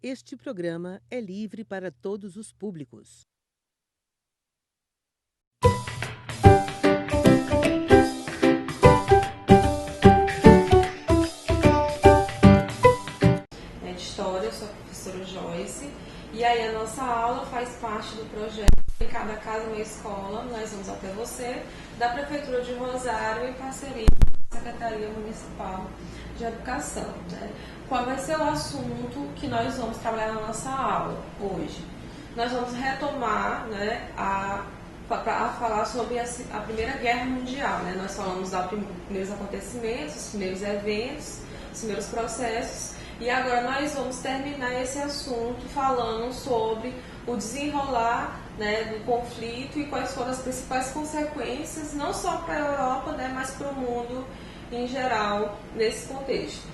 Este programa é livre para todos os públicos. De História, eu sou a professora Joyce, e aí a nossa aula faz parte do projeto Em Cada Casa Uma Escola, nós vamos até você, da Prefeitura de Rosário, em parceria com a Secretaria Municipal de Educação. Qual vai ser o assunto que nós vamos trabalhar na nossa aula hoje? Nós vamos retomar a falar sobre a Primeira Guerra Mundial. Nós falamos dos primeiros acontecimentos, os primeiros eventos, os primeiros processos, e agora nós vamos terminar esse assunto falando sobre o desenrolar do conflito e quais foram as principais consequências, não só para a Europa, mas para o mundo em geral, nesse contexto.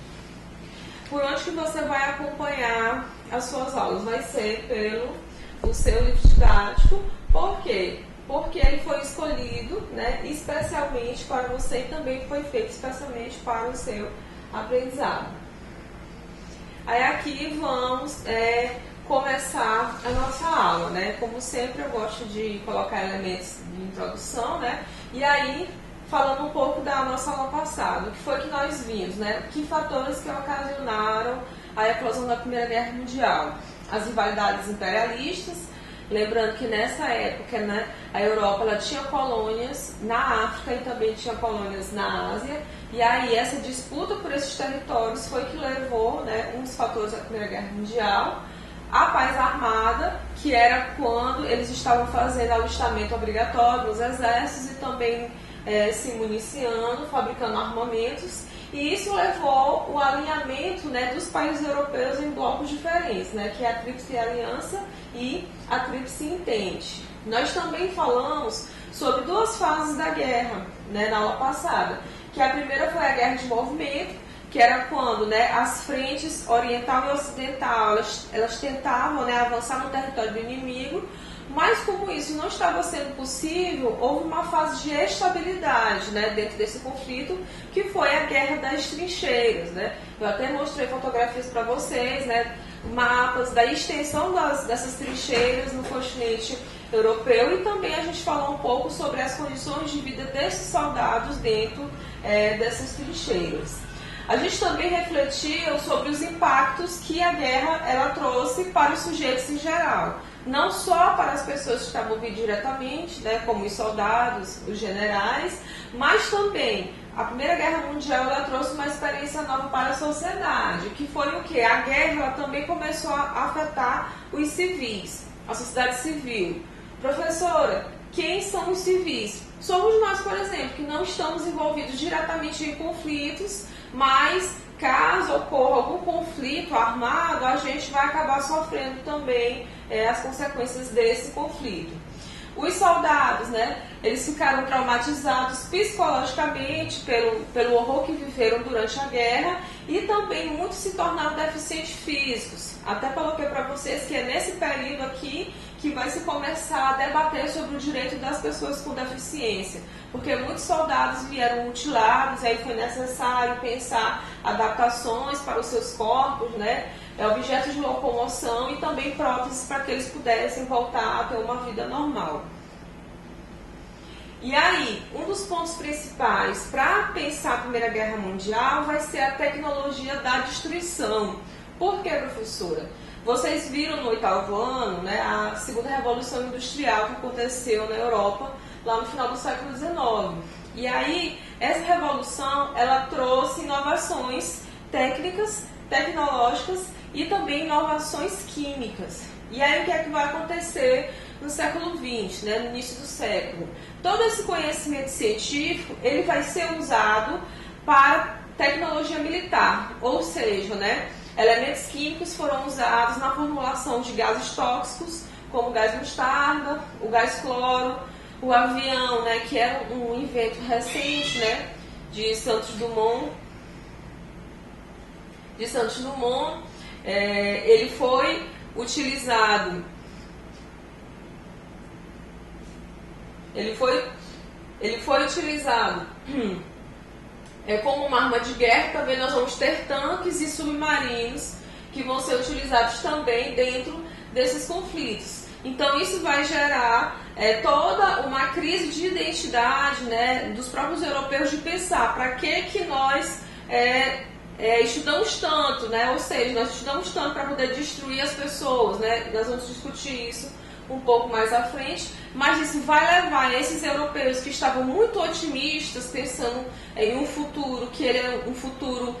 Por onde que você vai acompanhar as suas aulas? Vai ser pelo seu livro didático. Por quê? Porque ele foi escolhido especialmente para você e também foi feito especialmente para o seu aprendizado. Aí aqui vamos começar a nossa aula, Como sempre eu gosto de colocar elementos de introdução, E aí falando um pouco da nossa aula passada, o que foi que nós vimos, Que fatores que ocasionaram a eclosão da Primeira Guerra Mundial? As rivalidades imperialistas, lembrando que nessa época, a Europa ela tinha colônias na África e também tinha colônias na Ásia. E aí essa disputa por esses territórios foi que levou, um dos fatores da Primeira Guerra Mundial, a paz armada, que era quando eles estavam fazendo alistamento obrigatório nos exércitos e também se municiando, fabricando armamentos. E isso levou o alinhamento dos países europeus em blocos diferentes, que é a Tríplice Aliança e a Tríplice Entente. Nós também falamos sobre duas fases da guerra, na aula passada, que a primeira foi a Guerra de Movimento, que era quando as frentes oriental e ocidental elas tentavam avançar no território do inimigo, mas como isso não estava sendo possível, houve uma fase de estabilidade dentro desse conflito, que foi a Guerra das Trincheiras. Eu até mostrei fotografias para vocês, mapas da extensão dessas trincheiras no continente europeu, e também a gente falou um pouco sobre as condições de vida desses soldados dentro dessas trincheiras. A gente também refletiu sobre os impactos que a guerra ela trouxe para os sujeitos em geral. Não só para as pessoas que estavam envolvidas diretamente, como os soldados, os generais, mas também a Primeira Guerra Mundial ela trouxe uma experiência nova para a sociedade, que foi o quê? A guerra ela também começou a afetar os civis, a sociedade civil. Professora, quem são os civis? Somos nós, por exemplo, que não estamos envolvidos diretamente em conflitos, mas caso ocorra algum conflito armado, a gente vai acabar sofrendo também as consequências desse conflito. Os soldados, eles ficaram traumatizados psicologicamente pelo horror que viveram durante a guerra, e também muitos se tornaram deficientes físicos. Até coloquei para vocês que é nesse período aqui que vai se começar a debater sobre o direito das pessoas com deficiência, porque muitos soldados vieram mutilados, aí foi necessário pensar adaptações para os seus corpos, objetos de locomoção e também próteses para que eles pudessem voltar a ter uma vida normal. E aí, um dos pontos principais para pensar a Primeira Guerra Mundial vai ser a tecnologia da destruição. Por que, professora? Vocês viram no 8º ano a segunda revolução industrial que aconteceu na Europa lá no final do século XIX. E aí, essa revolução ela trouxe inovações técnicas, tecnológicas e também inovações químicas. E aí, o que é que vai acontecer no século XX, no início do século? Todo esse conhecimento científico ele vai ser usado para tecnologia militar, ou seja, elementos químicos foram usados na formulação de gases tóxicos, como o gás mostarda, o gás cloro, o avião, que é um invento recente, de Santos Dumont. Ele foi utilizado. Ele foi utilizado como uma arma de guerra. Também nós vamos ter tanques e submarinos que vão ser utilizados também dentro desses conflitos. Então isso vai gerar toda uma crise de identidade, né, dos próprios europeus, de pensar para que nós estudamos tanto, né? Ou seja, nós estudamos tanto para poder destruir as pessoas, né? Nós vamos discutir isso um pouco mais à frente, mas isso vai levar esses europeus que estavam muito otimistas, pensando em um futuro que ele é um futuro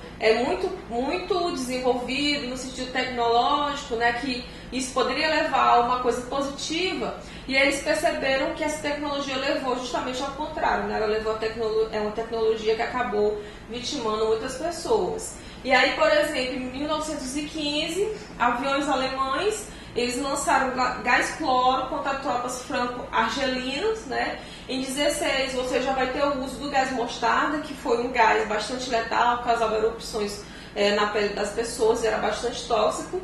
muito desenvolvido no sentido tecnológico, né? Que isso poderia levar a uma coisa positiva, e eles perceberam que essa tecnologia levou justamente ao contrário, né? Ela levou uma tecnologia que acabou vitimando muitas pessoas. E aí, por exemplo, em 1915, aviões alemães, eles lançaram gás cloro contra tropas franco-argelinas, né? Em 16, você já vai ter o uso do gás mostarda, que foi um gás bastante letal, causava erupções na pele das pessoas, era bastante tóxico.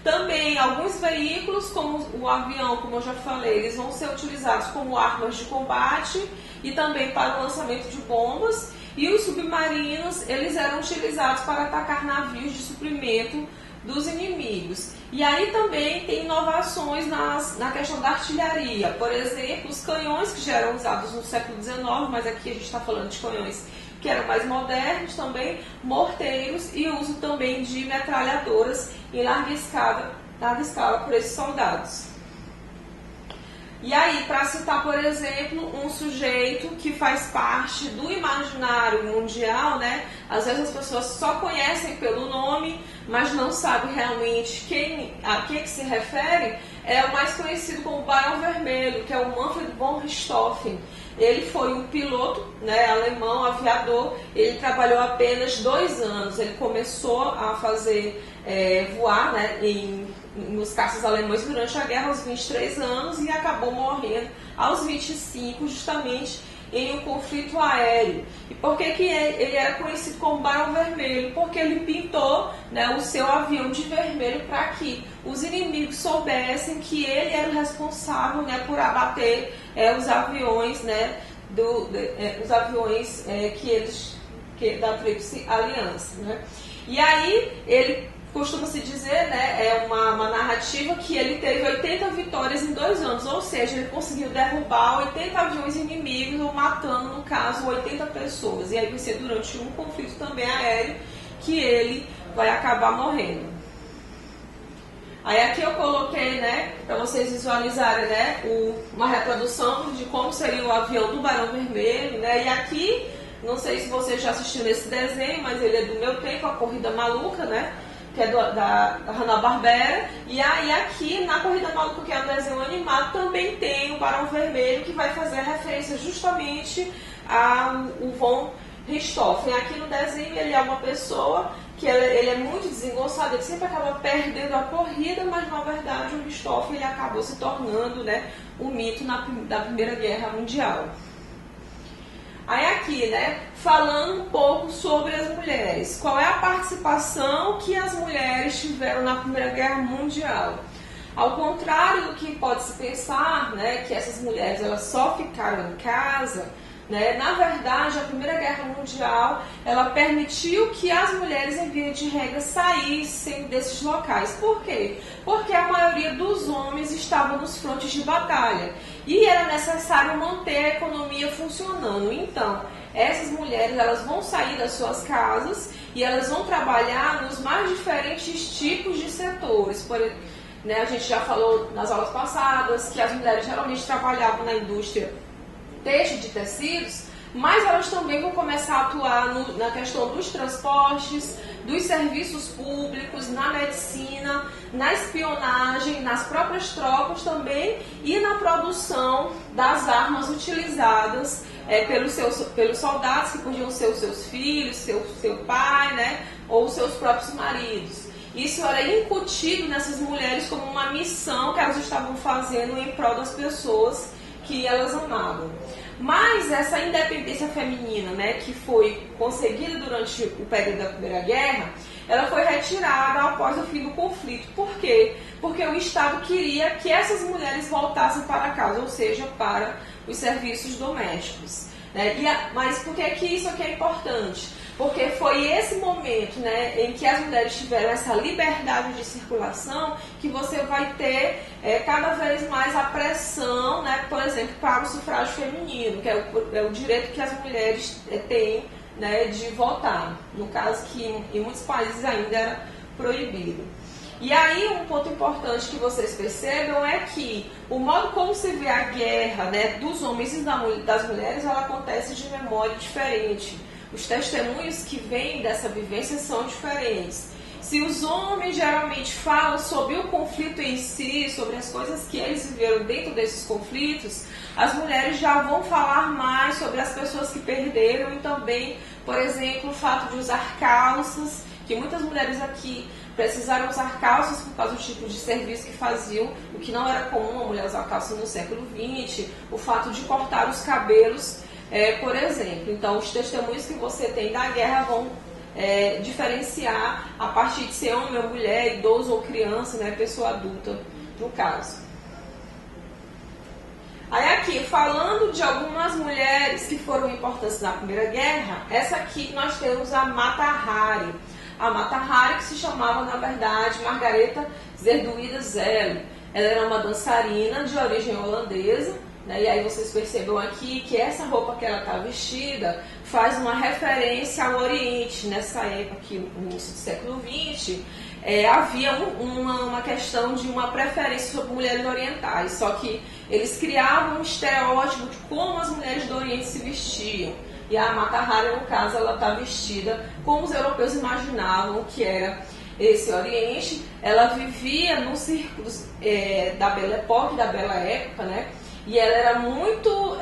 Também alguns veículos, como o avião, como eu já falei, eles vão ser utilizados como armas de combate e também para o lançamento de bombas. E os submarinos, eles eram utilizados para atacar navios de suprimento dos inimigos. E aí também tem inovações na questão da artilharia. Por exemplo, os canhões que já eram usados no século XIX, mas aqui a gente está falando de canhões que eram mais modernos também, morteiros e uso também de metralhadoras em larga escala por esses soldados. E aí, para citar, por exemplo, um sujeito que faz parte do imaginário mundial, né? Às vezes as pessoas só conhecem pelo nome, mas não sabem realmente a quem que se refere, é o mais conhecido como Barão Vermelho, que é o Manfred von Richthofen. Ele foi um piloto, né, alemão, aviador. Ele trabalhou apenas 2 anos. Ele começou a fazer voar, né, nos caças alemães durante a guerra aos 23 anos e acabou morrendo aos 25, justamente em um conflito aéreo. E por que ele era conhecido como Barão Vermelho? Porque ele pintou, né, o seu avião de vermelho para que os inimigos soubessem que ele era o responsável, né, por abater os aviões, né, os aviões da Tríplice Aliança, né? E aí ele costuma-se dizer, né, é uma narrativa que ele teve 80 vitórias em 2 anos, ou seja, ele conseguiu derrubar 80 aviões inimigos, matando, no caso, 80 pessoas. E aí vai ser durante um conflito também aéreo que ele vai acabar morrendo. Aí aqui eu coloquei, né, para vocês visualizarem, né, uma reprodução de como seria o avião do Barão Vermelho, né, e aqui, não sei se vocês já assistiram esse desenho, mas ele é do meu tempo, A Corrida Maluca, né, que é da Hanna-Barbera. E aí aqui na Corrida Maluca, que é um desenho animado, também tem o Barão Vermelho, que vai fazer referência justamente ao von Richthofen. Aqui no desenho ele é uma pessoa que ele é muito desengonçado, ele sempre acaba perdendo a corrida, mas na verdade o Richthofen ele acabou se tornando, né, um mito da Primeira Guerra Mundial. Aí aqui, né, falando um pouco sobre as mulheres. Qual é a participação que as mulheres tiveram na Primeira Guerra Mundial? Ao contrário do que pode se pensar, né, que essas mulheres elas só ficaram em casa, né, na verdade a Primeira Guerra Mundial ela permitiu que as mulheres, em via de regra, saíssem desses locais. Por quê? Porque a maioria dos homens estavam nos frontes de batalha e era necessário manter a economia funcionando. Então, essas mulheres elas vão sair das suas casas e elas vão trabalhar nos mais diferentes tipos de setores. A gente já falou nas aulas passadas que as mulheres geralmente trabalhavam na indústria têxtil de tecidos, mas elas também vão começar a atuar na questão dos transportes, dos serviços públicos, na medicina, na espionagem, nas próprias tropas também e na produção das armas utilizadas pelos soldados, que podiam ser os seus filhos, seu pai, né, ou os seus próprios maridos. Isso era incutido nessas mulheres como uma missão que elas estavam fazendo em prol das pessoas que elas amavam. Mas essa independência feminina, né, que foi conseguida durante o período da Primeira Guerra, ela foi retirada após o fim do conflito. Por quê? Porque o Estado queria que essas mulheres voltassem para casa, ou seja, para os serviços domésticos. Né? Mas por que isso aqui é importante? porque foi esse momento, né, em que as mulheres tiveram essa liberdade de circulação que você vai ter cada vez mais a pressão, né, por exemplo, para o sufrágio feminino, que é o direito que as mulheres têm, né, de votar, no caso que em muitos países ainda era proibido. E aí um ponto importante que vocês percebam é que o modo como se vê a guerra, né, dos homens e das mulheres, ela acontece de memória diferente. Os testemunhos que vêm dessa vivência são diferentes. Se os homens geralmente falam sobre o conflito em si, sobre as coisas que eles viveram dentro desses conflitos, as mulheres já vão falar mais sobre as pessoas que perderam e também, por exemplo, o fato de usar calças, que muitas mulheres aqui precisaram usar calças por causa do tipo de serviço que faziam, o que não era comum a mulher usar calça no século XX, o fato de cortar os cabelos, por exemplo. Então, os testemunhos que você tem da guerra vão diferenciar a partir de ser homem ou mulher, idoso ou criança, né, pessoa adulta, no caso. Aí aqui, falando de algumas mulheres que foram importantes na Primeira Guerra, essa aqui nós temos a Mata Hari. A Mata Hari, que se chamava, na verdade, Margareta Zerduida Zelle. Ela era uma dançarina de origem holandesa, né? E aí vocês percebam aqui que essa roupa que ela está vestida faz uma referência ao Oriente. Nessa época, aqui, no início do século XX, havia uma questão de uma preferência sobre mulheres orientais, só que eles criavam um estereótipo de como as mulheres do Oriente se vestiam. E a Mata Hari, no caso, ela está vestida como os europeus imaginavam que era esse Oriente. Ela vivia nos círculos da Belle Époque, da Bela Época, né? E ela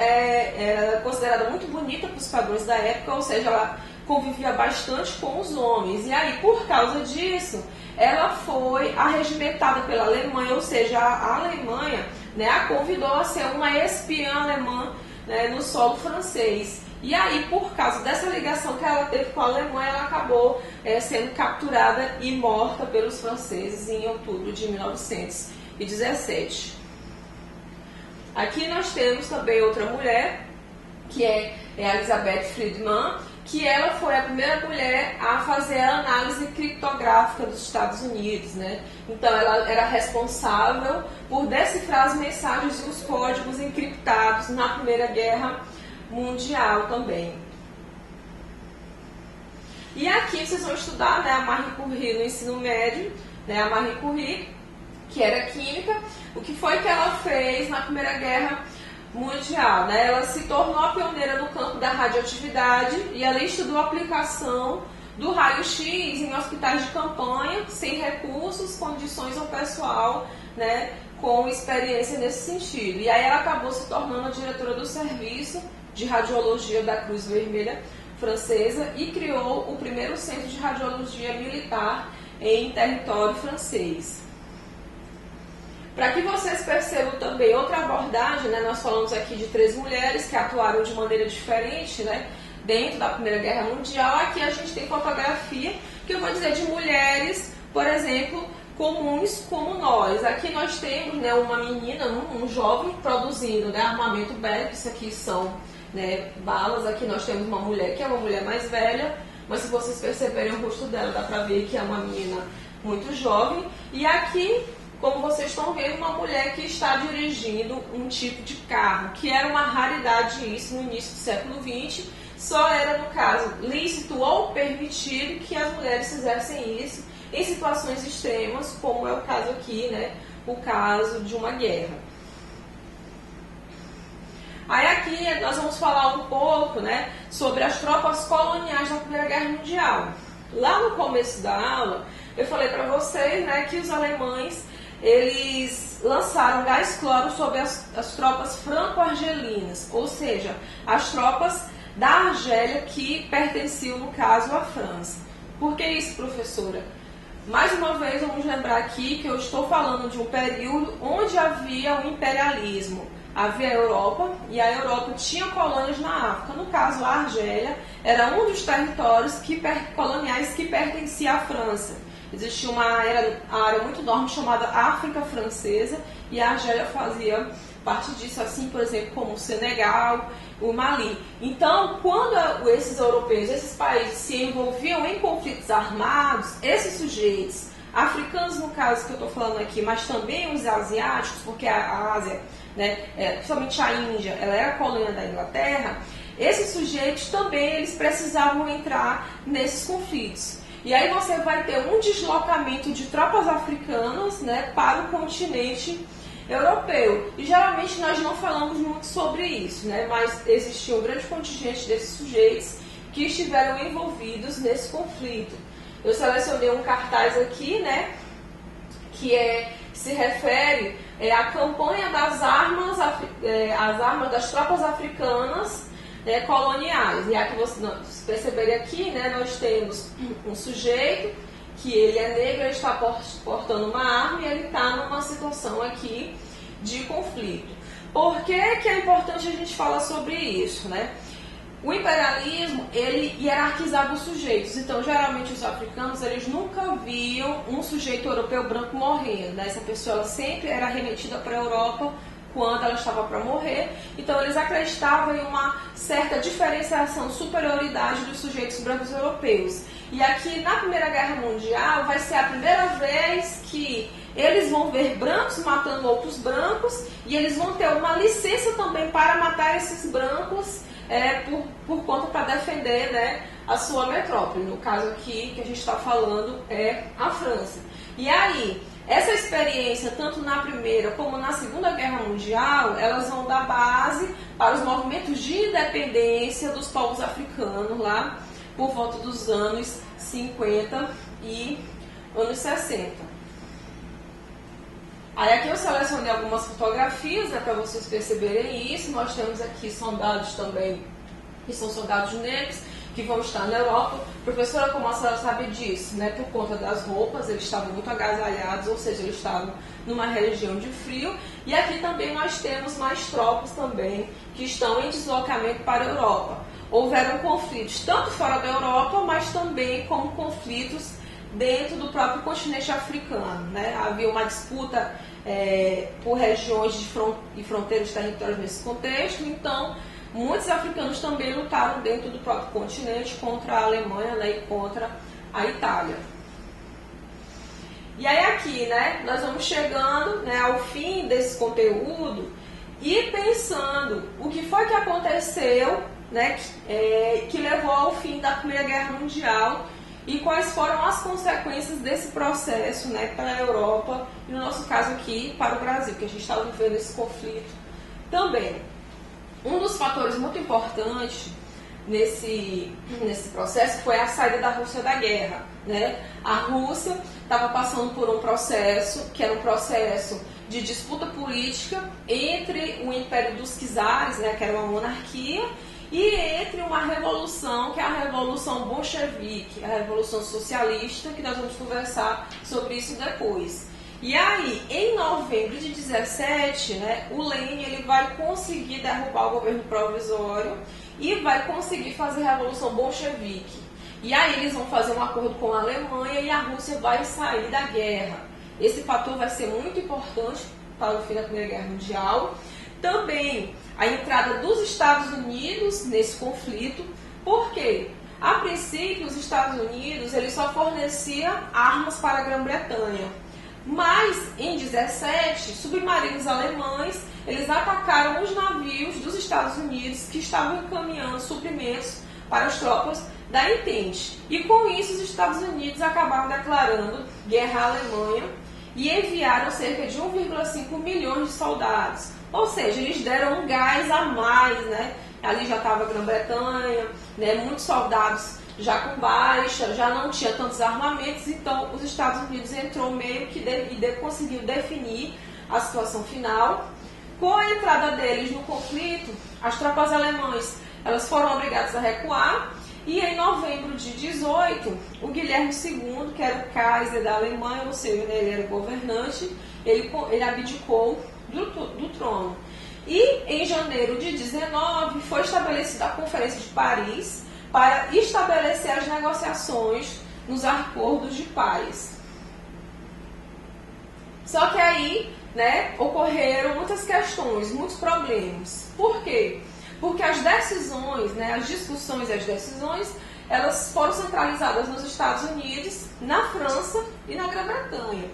era considerada muito bonita para os padrões da época, ou seja, ela convivia bastante com os homens. E aí, por causa disso, ela foi arregimentada pela Alemanha, ou seja, a Alemanha, né, a convidou a ser uma espiã alemã, né, no solo francês. E aí, por causa dessa ligação que ela teve com a Alemanha, ela acabou sendo capturada e morta pelos franceses em outubro de 1917. Aqui nós temos também outra mulher, que é a Elizabeth Friedman, que ela foi a primeira mulher a fazer a análise criptográfica dos Estados Unidos, né? Então ela era responsável por decifrar as mensagens e os códigos encriptados na Primeira Guerra Mundial também. E aqui vocês vão estudar, né, a Marie Curie no ensino médio, né, a Marie Curie, que era química. O que foi que ela fez na Primeira Guerra Mundial, né? Ela se tornou a pioneira no campo da radioatividade e ela estudou a aplicação do raio-x em hospitais de campanha, sem recursos, condições ao pessoal, né, com experiência nesse sentido. E aí ela acabou se tornando a diretora do serviço de radiologia da Cruz Vermelha francesa e criou o primeiro centro de radiologia militar em território francês. Para que vocês percebam também outra abordagem, né, nós falamos aqui de 3 mulheres que atuaram de maneira diferente, né, dentro da Primeira Guerra Mundial. Aqui a gente tem fotografia, que eu vou dizer de mulheres, por exemplo, comuns como nós. Aqui nós temos, né, uma menina, um jovem produzindo, né, armamento bélico. Isso aqui são, né, balas. Aqui nós temos uma mulher que é uma mulher mais velha, mas se vocês perceberem o rosto dela, dá para ver que é uma menina muito jovem. E aqui, como vocês estão vendo, uma mulher que está dirigindo um tipo de carro, que era uma raridade isso no início do século XX. Só era, no caso, lícito ou permitido que as mulheres fizessem isso em situações extremas, como é o caso aqui, né, o caso de uma guerra. Aí aqui nós vamos falar um pouco, né, sobre as tropas coloniais da Primeira Guerra Mundial. Lá no começo da aula, eu falei para vocês, né, que os alemães eles lançaram gás cloro sobre as tropas franco-argelinas, ou seja, as tropas da Argélia que pertenciam, no caso, à França. Por que isso, professora? Mais uma vez, vamos lembrar aqui que eu estou falando de um período onde havia o imperialismo. Havia a Europa, e a Europa tinha colônias na África. No caso, a Argélia era um dos territórios coloniais que pertencia à França. Existia uma área muito enorme chamada África Francesa, e a Argélia fazia parte disso, assim, por exemplo, como o Senegal, o Mali. Então, quando esses europeus, esses países se envolviam em conflitos armados, esses sujeitos, africanos no caso que eu estou falando aqui, mas também os asiáticos, porque a Ásia, né, principalmente a Índia, ela era colônia da Inglaterra, esses sujeitos também eles precisavam entrar nesses conflitos. E aí você vai ter um deslocamento de tropas africanas, né, para o continente europeu. E geralmente nós não falamos muito sobre isso, né, mas existia um grande contingente desses sujeitos que estiveram envolvidos nesse conflito. Eu selecionei um cartaz aqui, né, que se refere à campanha das armas, as armas das tropas africanas coloniais. E aqui vocês perceberem aqui, né, nós temos um sujeito que ele é negro, ele está portando uma arma e ele está numa situação aqui de conflito. Por que é importante a gente falar sobre isso, né? O imperialismo, ele hierarquizava os sujeitos. Então, geralmente, os africanos, eles nunca viam um sujeito europeu branco morrendo, né? Essa pessoa ela sempre era remetida para a Europa quando ela estava para morrer. Então, eles acreditavam em uma certa diferenciação, superioridade dos sujeitos brancos europeus. E aqui, na Primeira Guerra Mundial, vai ser a primeira vez que eles vão ver brancos matando outros brancos e eles vão ter uma licença também para matar esses brancos por conta para defender, né, a sua metrópole. No caso aqui que a gente está falando é a França. E aí, essa experiência, tanto na Primeira como na Segunda Guerra Mundial, elas vão dar base para os movimentos de independência dos povos africanos lá por volta dos anos 50 e anos 60. Aí aqui eu selecionei algumas fotografias, né, para vocês perceberem isso. Nós temos aqui soldados também, que são soldados negros, que vão estar na Europa. Professora, como a senhora sabe disso, né, por conta das roupas, eles estavam muito agasalhados, ou seja, eles estavam numa região de frio. E aqui também nós temos mais tropas também, que estão em deslocamento para a Europa. Houveram conflitos tanto fora da Europa, mas também como conflitos dentro do próprio continente africano, né? Havia uma disputa por regiões e fronteiras territoriais nesse contexto, então muitos africanos também lutaram dentro do próprio continente contra a Alemanha, né, e contra a Itália. E aí aqui, né, nós vamos chegando, né, ao fim desse conteúdo e pensando o que foi que aconteceu, né, que levou ao fim da Primeira Guerra Mundial e quais foram as consequências desse processo, né, para a Europa e, no nosso caso aqui, para o Brasil, que a gente estava vivendo esse conflito também. Um dos fatores muito importantes nesse processo foi a saída da Rússia da guerra, né? A Rússia estava passando por um processo, que era um processo de disputa política entre o Império dos Czares, né, que era uma monarquia, e entre uma revolução, que é a Revolução Bolchevique, a Revolução Socialista, que nós vamos conversar sobre isso depois. E aí, em novembro de 17, né, o Lenin ele vai conseguir derrubar o governo provisório e vai conseguir fazer a Revolução Bolchevique. E aí eles vão fazer um acordo com a Alemanha e a Rússia vai sair da guerra. Esse fator vai ser muito importante para o fim da Primeira Guerra Mundial. Também a entrada dos Estados Unidos nesse conflito, porque a princípio os Estados Unidos ele só fornecia armas para a Grã-Bretanha, mas em 17 submarinos alemães eles atacaram os navios dos Estados Unidos que estavam encaminhando suprimentos para as tropas da Entente, e com isso os Estados Unidos acabaram declarando guerra à Alemanha e enviaram cerca de 1,5 milhões de soldados. Ou seja, eles deram um gás a mais, né? Ali já estava a Grã-Bretanha, né? Muitos soldados já com baixa, já não tinha tantos armamentos, então os Estados Unidos entrou meio que conseguiu definir a situação final. Com a entrada deles no conflito, as tropas alemãs elas foram obrigadas a recuar, e em novembro de 18, o Guilherme II, que era o Kaiser da Alemanha, ou seja, ele era o governante, ele abdicou do trono. E em janeiro de 19 foi estabelecida a Conferência de Paris para estabelecer as negociações nos acordos de paz. Só que aí, né, ocorreram muitas questões, muitos problemas. Por quê? Porque as decisões, né, as discussões e as decisões, elas foram centralizadas nos Estados Unidos, na França e na Grã-Bretanha.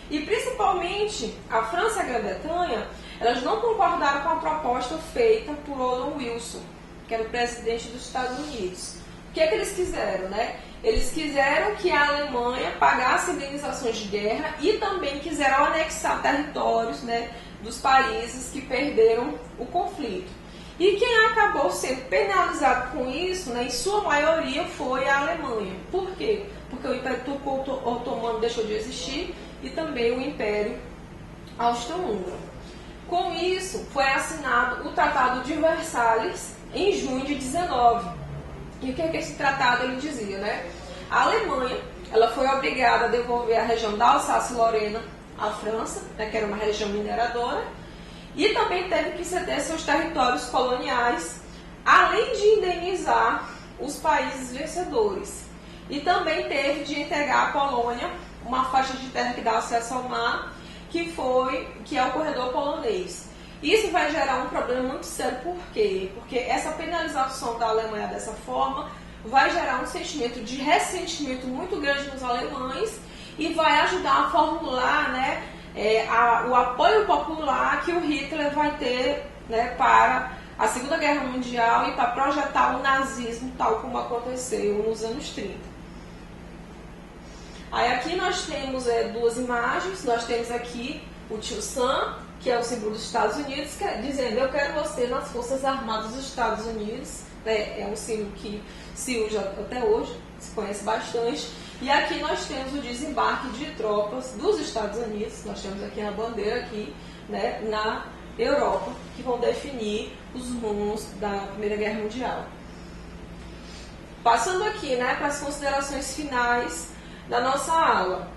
E principalmente a França e a Grã-Bretanha, elas não concordaram com a proposta feita por Owen Wilson, que era o presidente dos Estados Unidos. O que é que eles quiseram, né? Eles quiseram que a Alemanha pagasse indenizações de guerra e também quiseram anexar territórios, né, dos países que perderam o conflito. E quem acabou sendo penalizado com isso, né, em sua maioria, foi a Alemanha. Por quê? Porque o Império Turco-Otomano deixou de existir e também o Império Austro-Húngaro. Com isso, foi assinado o Tratado de Versalhes em junho de 19. E o que é que esse tratado ele dizia, né? A Alemanha, ela foi obrigada a devolver a região da Alsácia-Lorena à França, né, que era uma região mineradora, e também teve que ceder seus territórios coloniais, além de indenizar os países vencedores. E também teve de entregar à Polônia uma faixa de terra que dá acesso ao mar, que é o corredor polonês. Isso vai gerar um problema muito sério. Por quê? Porque essa penalização da Alemanha dessa forma vai gerar um sentimento de ressentimento muito grande nos alemães e vai ajudar a formular, né, o apoio popular que o Hitler vai ter, né, para a Segunda Guerra Mundial e para projetar o nazismo tal como aconteceu nos anos 30. Aí aqui nós temos duas imagens. Nós temos aqui o tio Sam, que é o símbolo dos Estados Unidos, dizendo: eu quero você nas Forças Armadas dos Estados Unidos. É um símbolo que se usa até hoje, se conhece bastante. E aqui nós temos o desembarque de tropas dos Estados Unidos. Nós temos aqui a bandeira aqui, né, na Europa, que vão definir os rumos da Primeira Guerra Mundial. Passando aqui, né, para as considerações finais da nossa aula.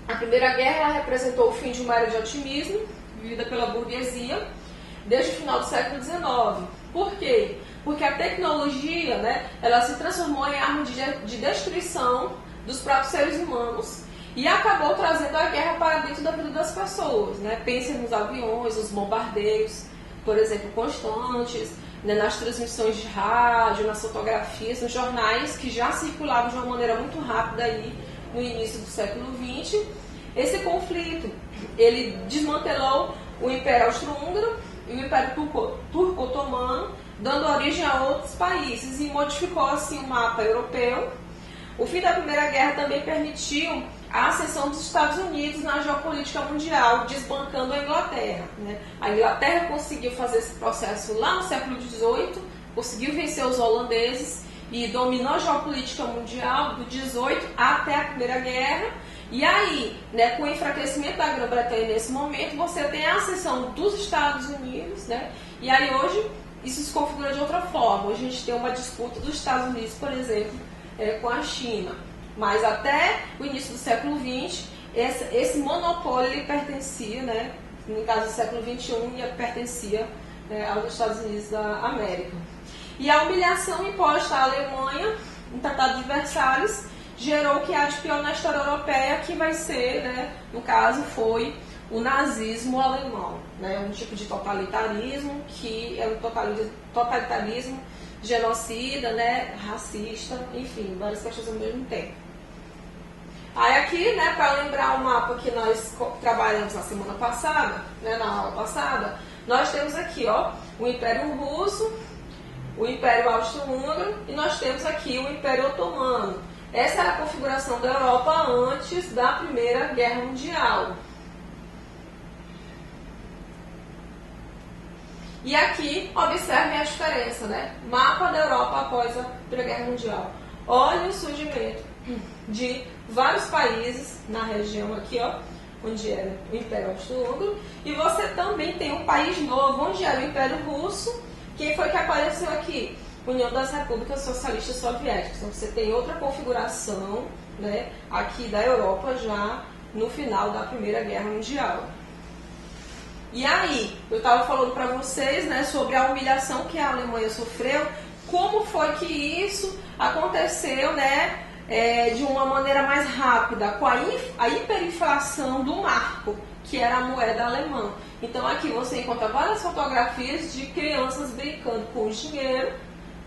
A Primeira Guerra representou o fim de uma era de otimismo vivida pela burguesia desde o final do século XIX. Por quê? Porque a tecnologia, né, ela se transformou em arma de destruição dos próprios seres humanos e acabou trazendo a guerra para dentro da vida das pessoas, né? Pensem nos aviões, nos bombardeios, por exemplo, constantes, né, nas transmissões de rádio, nas fotografias, nos jornais que já circulavam de uma maneira muito rápida aí no início do século XX. Esse conflito, ele desmantelou o Império Austro-Húngaro e o Império Turco-Otomano, dando origem a outros países e modificou assim o mapa europeu. O fim da Primeira Guerra também permitiu a ascensão dos Estados Unidos na geopolítica mundial, desbancando a Inglaterra, né? A Inglaterra conseguiu fazer esse processo lá no século XVIII, conseguiu vencer os holandeses e dominou a geopolítica mundial do 18 até a Primeira Guerra. E aí, né, com o enfraquecimento da Grã-Bretanha nesse momento, você tem a ascensão dos Estados Unidos, né? E aí hoje isso se configura de outra forma. Hoje a gente tem uma disputa dos Estados Unidos, por exemplo, com a China. Mas até o início do século XX, esse monopólio ele pertencia, né, no caso do século XXI, ele pertencia aos Estados Unidos da América. E a humilhação imposta à Alemanha, no Tratado de Versalhes, gerou o que há de pior na história europeia, que vai ser, né, no caso, foi o nazismo alemão, né, um tipo de totalitarismo que é um totalitarismo genocida, né, racista, enfim, várias questões ao mesmo tempo. Aí aqui, né, para lembrar o mapa que nós trabalhamos na semana passada, né, na aula passada, nós temos aqui, ó, o Império Russo, o Império Austro-Húngaro e nós temos aqui o Império Otomano. Essa era a configuração da Europa antes da Primeira Guerra Mundial. E aqui, observem a diferença, né? Mapa da Europa após a Primeira Guerra Mundial. Olha o surgimento de vários países na região aqui, ó, onde era o Império Austro-Húngaro. E você também tem um país novo, onde era o Império Russo. Quem foi que apareceu aqui? União das Repúblicas Socialistas Soviéticas. Então você tem outra configuração, né, aqui da Europa já no final da Primeira Guerra Mundial. E aí, eu estava falando para vocês, né, sobre a humilhação que a Alemanha sofreu, como foi que isso aconteceu, né, de uma maneira mais rápida, com a hiperinflação do marco, que era a moeda alemã. Então aqui você encontra várias fotografias de crianças brincando com o dinheiro,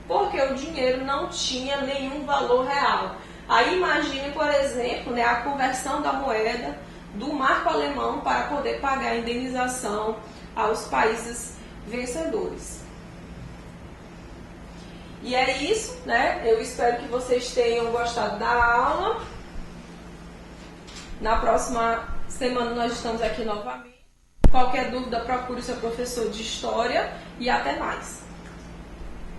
porque o dinheiro não tinha nenhum valor real. Aí imagine, por exemplo, né, a conversão da moeda do marco alemão para poder pagar a indenização aos países vencedores. E é isso, né? Eu espero que vocês tenham gostado da aula. Na próxima semana nós estamos aqui novamente. Qualquer dúvida, procure o seu professor de História e até mais.